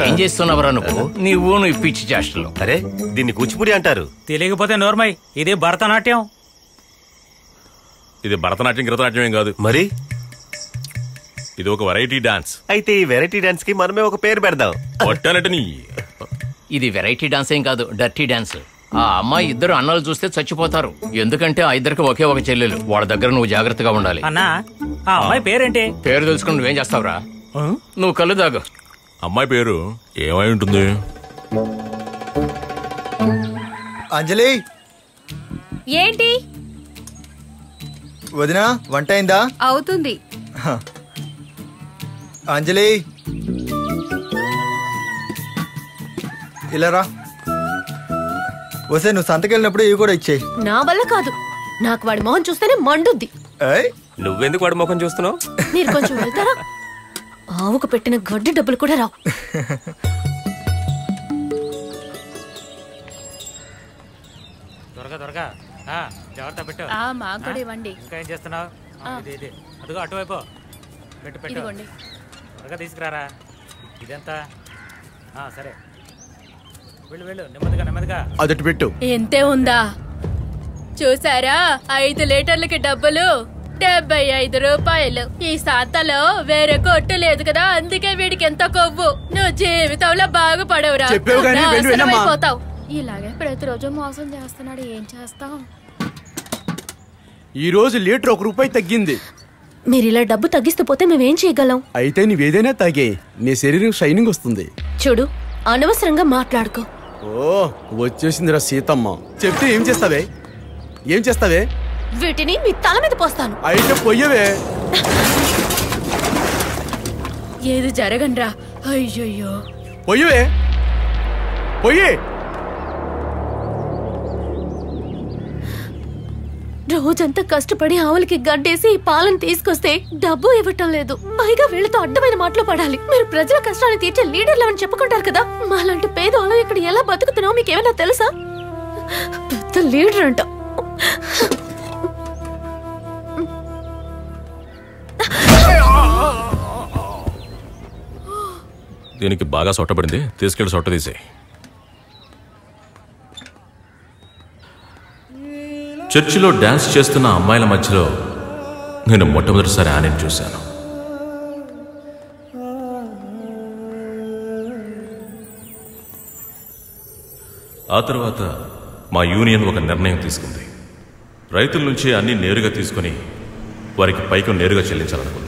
ఏం చేస్తున్నావురా నువ్వు? నువ్వు పిచ్చి చేష్టలు. అరే దీన్ని కూచిపూడి అంటారు. తెలియకపోతే నోర్మై, ఇది భరతనాట్యం. ఇది భరతనాట్యం గిరతనాట్యం ఏం కాదు. మరి ఇది ఒక వెరైటీ డాన్స్. అయితే ఈ వెరైటీ డాన్స్ కి మనమే ఒక పేరు పెడదాం. ఇది వెరైటీ డాన్స్ ఏం కాదు, డర్టీ డాన్స్. ఆ అమ్మాయి ఇద్దరు అన్నలు చూస్తే చచ్చిపోతారు. ఎందుకంటే ఆ ఇద్దరికి ఒకే ఒక చెల్లెలు. వాళ్ళ దగ్గర నువ్వు జాగ్రత్తగా ఉండాలి. అన్నా, ఆ అమ్మాయి పేరేంటి? పేరు తెలుసుకుని నువ్వేం చేస్తావురా? నువ్వు కళ్ళు దాగు. అమ్మాయి పేరు ఏమై ఉంటుంది? అంజలి. ఏంటి వదినా, వంట అయిందా? అవుతుంది. అంజలి ఇలా రా. వసే, నువ్వు సంతకెళ్ళినప్పుడు ఇవి కూడా ఇచ్చేయి. నా వల్ల కాదు, నాకు వాడి మొహం చూస్తేనే మండుద్ది. నువ్వెందుకు వాడి ముఖం చూస్తున్నావు? మీరు కొంచెం వెళ్తారా? ఆవుకు పెట్టిన గడ్డి డబ్బులు కూడా రావు. త్వరగా జాగ్రత్త పెట్టు. మాకు ఇవ్వండి. ఇంకా ఏం చేస్తున్నావు? అదిగో అటువైపు పెట్టు. త్వరగా తీసుకురారా. ఇదంతా సరే, వెళ్ళు నెమ్మదిగా. అదటి పెట్టు. ఎంతే ఉందా చూసారా? 5 లీటర్లకి డబ్బులు 75 రూపాయలు. ఈ సంతలో వేరే కొట్టు లేదు కదా, అందుకే వీడికి ఎంత కొవ్వు. నువ్వు జీవితంలో బాగుపడవురా, అయిపోతావు. ఇలాగే ప్రతిరోజు మోసం చేస్తున్నాడు, ఏం చేస్తాం? ఈ రోజు లీటర్ 1 రూపాయి తగ్గింది. మీరు ఇలా డబ్బు తగ్గిస్తూ పోతే మేమేం చేయగలం? అయితే నీవేదైనా తాగే, నీ శరీరం షైనింగ్ వస్తుంది. చూడు, అనవసరంగా మాట్లాడుకో. ఓ వచ్చేసిందిరా సీతమ్మ. చెప్తే ఏం చేస్తావే? వీటిని మీ తల మీద పోస్తాను. అయితే పొయ్యవే. ఏది జరగండ్రా. అయ్యయ్యో, పొయ్యవే. పొయ్యి. రోజంతా కష్టపడి ఆవులకి గడ్డేసి ఈ పాలను తీసుకొస్తే డబ్బు ఇవ్వటం లేదు. పైగా వీళ్ళతో అడ్డమైన మాటలు పడాలి. మీరు ప్రజల కష్టాన్ని తీర్చే లీడర్లు అని చెప్పుకుంటారు కదా, మాలాంటి పేదవాళ్ళు ఇక్కడ ఎలా బతుకుతున్నావు మీకేమైనా తెలుసా? పెద్ద లీడర్ అంట. దీనికి బాగా సొట్టబడింది, తీసుకెళ్లి సొట్ట తీసే. చర్చిలో డాన్స్ చేస్తున్న అమ్మాయిల మధ్యలో నేను మొట్టమొదటిసారి ఆనని చూశాను. ఆ తర్వాత మా యూనియన్ ఒక నిర్ణయం తీసుకుంది. రైతుల నుంచి అన్ని నేరుగా తీసుకుని వారికి పైకం నేరుగా చెల్లించాలనుకుంది.